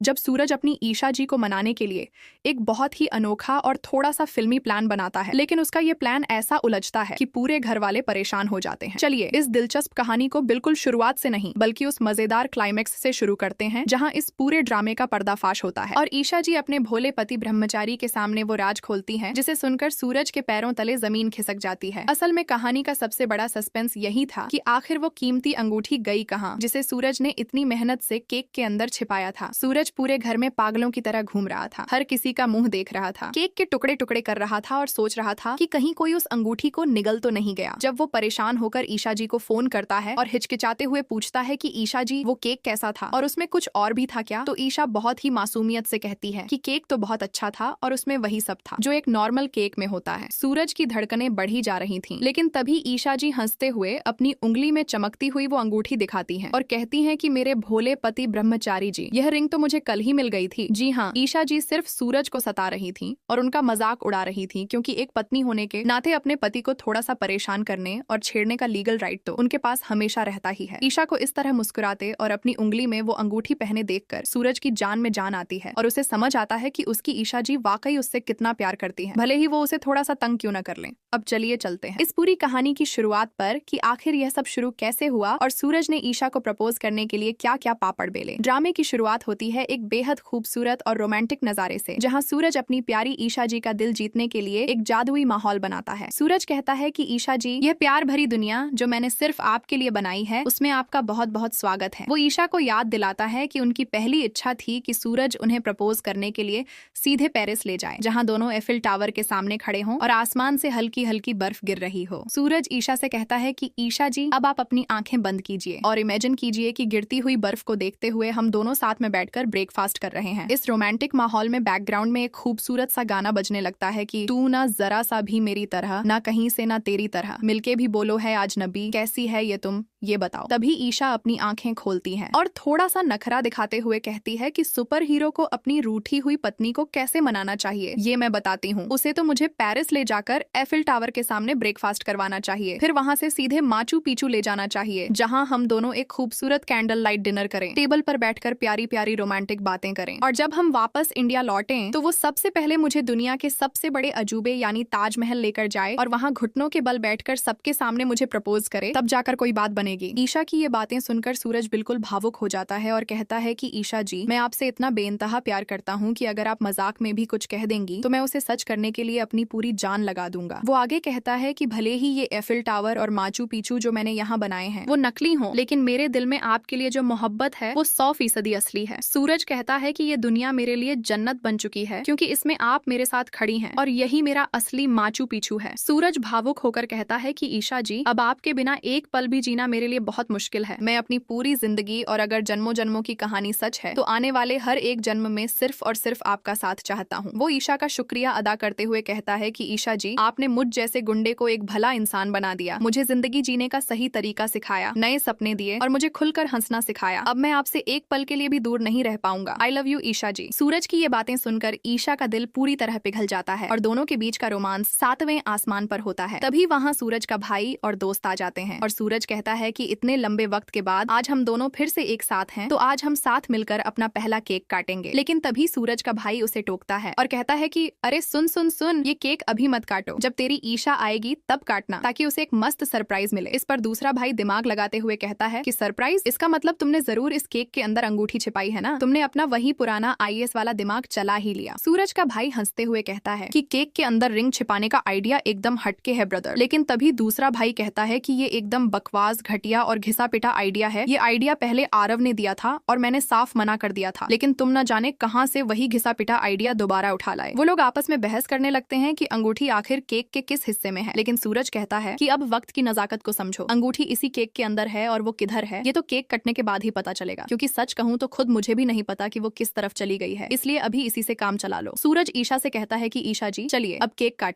जब सूरज अपनी ईशा जी को मनाने के लिए एक बहुत ही अनोखा और थोड़ा सा फिल्मी प्लान बनाता है, लेकिन उसका ये प्लान ऐसा उलझता है कि पूरे घर वाले परेशान हो जाते हैं। चलिए इस दिलचस्प कहानी को बिल्कुल शुरुआत से नहीं बल्कि उस मजेदार क्लाइमेक्स से शुरू करते हैं जहां इस पूरे ड्रामे का पर्दाफाश होता है और ईशा जी अपने भोले पति ब्रह्मचारी के सामने वो राज खोलती हैं, जिसे सुनकर सूरज के पैरों तले जमीन खिसक जाती है। असल में कहानी का सबसे बड़ा सस्पेंस यही था कि आखिर वो कीमती अंगूठी गई कहाँ, जिसे सूरज ने इतनी मेहनत से केक के अंदर छिपाया था। सूरज पूरे घर में पागलों की तरह घूम रहा था, हर किसी का मुंह देख रहा था, केक के टुकड़े टुकड़े कर रहा था और सोच रहा था कि कहीं कोई उस अंगूठी को निगल तो नहीं गया। जब वो परेशान होकर ईशा जी को फोन करता है और हिचकिचाते हुए पूछता है कि ईशा जी वो केक कैसा था और उसमें कुछ और भी था क्या, तो ईशा बहुत ही मासूमियत से कहती है कि केक तो बहुत अच्छा था और उसमें वही सब था जो एक नॉर्मल केक में होता है। सूरज की धड़कनें बढ़ी जा रही थीं, लेकिन तभी ईशा जी हंसते हुए अपनी उंगली में चमकती हुई वो अंगूठी दिखाती हैं और कहती हैं कि मेरे भोले पति ब्रह्मचारी जी, यह रिंग तो मुझे कल ही मिल गई थी। जी हाँ, ईशा जी सिर्फ सूरज को सता रही थीं और उनका मजाक उड़ा रही थीं, क्योंकि एक पत्नी होने के नाते अपने पति को थोड़ा सा परेशान करने और छेड़ने का लीगल राइट तो उनके पास हमेशा रहता ही है। ईशा को इस तरह मुस्कुराते और अपनी उंगली में वो अंगूठी पहने देखकर सूरज की जान में जान आती है और उसे समझ आता है कि उसकी ईशा जी वाकई उससे कितना प्यार करती है, भले ही वो उसे थोड़ा सा तंग क्यों न कर ले। अब चलिए चलते हैं इस पूरी कहानी की शुरुआत पर कि आखिर यह सब शुरू कैसे हुआ और सूरज ने ईशा को प्रपोज करने के लिए क्या क्या पापड़ बेले। ड्रामे की शुरुआत होती है एक बेहद खूबसूरत और रोमांटिक नजारे से, जहां सूरज अपनी प्यारी ईशा जी का दिल जीतने के लिए एक जादुई माहौल बनाता है। सूरज कहता है कि ईशा जी, यह प्यार भरी दुनिया जो मैंने सिर्फ आपके लिए बनाई है उसमें आपका बहुत बहुत स्वागत है। वो ईशा को याद दिलाता है कि उनकी पहली इच्छा थी कि सूरज उन्हें प्रपोज करने के लिए सीधे पेरिस ले जाए, जहां दोनों एफिल टावर के सामने खड़े हों और आसमान से हल्की हल्की बर्फ गिर रही हो। सूरज ईशा से कहता है कि ईशा जी, अब आप अपनी आंखें बंद कीजिए और इमेजिन कीजिए कि गिरती हुई बर्फ को देखते हुए हम दोनों साथ में बैठकर ब्रेकफास्ट कर रहे हैं। इस रोमांटिक माहौल में बैकग्राउंड में एक खूबसूरत सा गाना बजने लगता है कि तू ना जरा सा भी मेरी तरह, ना कहीं से ना तेरी तरह, मिलके भी बोलो है आज नबी, कैसी है ये तुम ये बताओ। तभी ईशा अपनी आंखें खोलती हैं और थोड़ा सा नखरा दिखाते हुए कहती है कि सुपर हीरो को अपनी रूठी हुई पत्नी को कैसे मनाना चाहिए ये मैं बताती हूँ। उसे तो मुझे पेरिस ले जाकर एफिल टावर के सामने ब्रेकफास्ट करवाना चाहिए, फिर वहाँ से सीधे माचू पिचू ले जाना चाहिए, जहाँ हम दोनों एक खूबसूरत कैंडल लाइट डिनर करें, टेबल पर बैठकर प्यारी प्यारी रोमांटिक बातें करें, और जब हम वापस इंडिया लौटें तो वो सबसे पहले मुझे दुनिया के सबसे बड़े अजूबे यानी ताजमहल लेकर जाए और वहाँ घुटनों के बल बैठकर सबके सामने मुझे प्रपोज करे, तब जाकर कोई बात बनेगी। ईशा की ये बातें सुनकर सूरज बिल्कुल भावुक हो जाता है और कहता है कि ईशा जी, मैं आपसे इतना बेइंतहा प्यार करता हूँ कि अगर आप मजाक में भी कुछ कह देंगी तो मैं उसे सच करने के लिए अपनी पूरी जान लगा दूंगा। वो आगे कहता है कि भले ही ये एफिल टावर और माचू पिचू जो मैंने यहाँ बनाए हैं वो नकली हों, लेकिन मेरे दिल में आपके लिए जो मोहब्बत है वो 100% असली है। सूरज कहता है कि ये दुनिया मेरे लिए जन्नत बन चुकी है क्योंकि इसमें आप मेरे साथ खड़ी हैं और यही मेरा असली माचू पिचू है। सूरज भावुक होकर कहता है कि ईशा जी, अब आपके बिना एक पल भी जीना मेरे लिए बहुत मुश्किल है। मैं अपनी पूरी जिंदगी और अगर जन्मों जन्मों की कहानी सच है तो आने वाले हर एक जन्म में सिर्फ और सिर्फ आपका साथ चाहता हूँ। वो ईशा का शुक्रिया अदा करते हुए कहता है कि ईशा जी, आपने मुझ जैसे गुंडे को एक भला इंसान बना दिया, मुझे जिंदगी जीने का सही तरीका सिखाया, नए सपने दिए और मुझे खुलकर हंसना सिखाया। अब मैं आपसे एक पल के लिए भी दूर नहीं रह पाऊंगा। आई लव यू ईशा जी। सूरज की ये बातें सुनकर ईशा का दिल पूरी तरह पिघल जाता है और दोनों के बीच का रोमांस 7वें आसमान पर होता है। तभी वहाँ सूरज का भाई और दोस्त आ जाते हैं और सूरज कहता है कि इतने लंबे वक्त के बाद आज हम दोनों फिर से एक साथ हैं, तो आज हम साथ मिलकर अपना पहला केक काटेंगे। लेकिन तभी सूरज का भाई उसे टोकता है और कहता है कि अरे सुन सुन सुन, ये केक अभी मत काटो, जब तेरी ईशा आएगी तब काटना, ताकि उसे एक मस्त सरप्राइज मिले। इस पर दूसरा भाई दिमाग लगाते हुए कहता है कि सरप्राइज, इसका मतलब तुमने जरूर इस केक के अंदर अंगूठी छिपाई है ना, तुमने अपना वही पुराना आईएएस वाला दिमाग चला ही लिया। सूरज का भाई हंसते हुए कहता है कि केक के अंदर रिंग छिपाने का आइडिया एकदम हटके है ब्रदर। लेकिन तभी दूसरा भाई कहता है कि ये एकदम बकवास, घटिया और घिसा पिटा आइडिया है। ये आइडिया पहले आरव ने दिया था और मैंने साफ मना कर दिया था, लेकिन तुम न जाने कहां से वही घिसा पिटा आइडिया दोबारा उठा लाए। वो लोग आपस में बहस करने लगते हैं कि अंगूठी आखिर केक के किस हिस्से में है, लेकिन सूरज कहता है कि अब वक्त की नजाकत को समझो, अंगूठी इसी केक के अंदर है और वो किधर है ये तो केक कटने के बाद ही पता चलेगा, क्योंकि सच कहूँ तो खुद मुझे भी नहीं पता कि वो किस तरफ चली गई है, इसलिए अभी इसी से काम चला लो। सूरज ईशा से कहता है कि ईशा जी, चलिए अब केक काट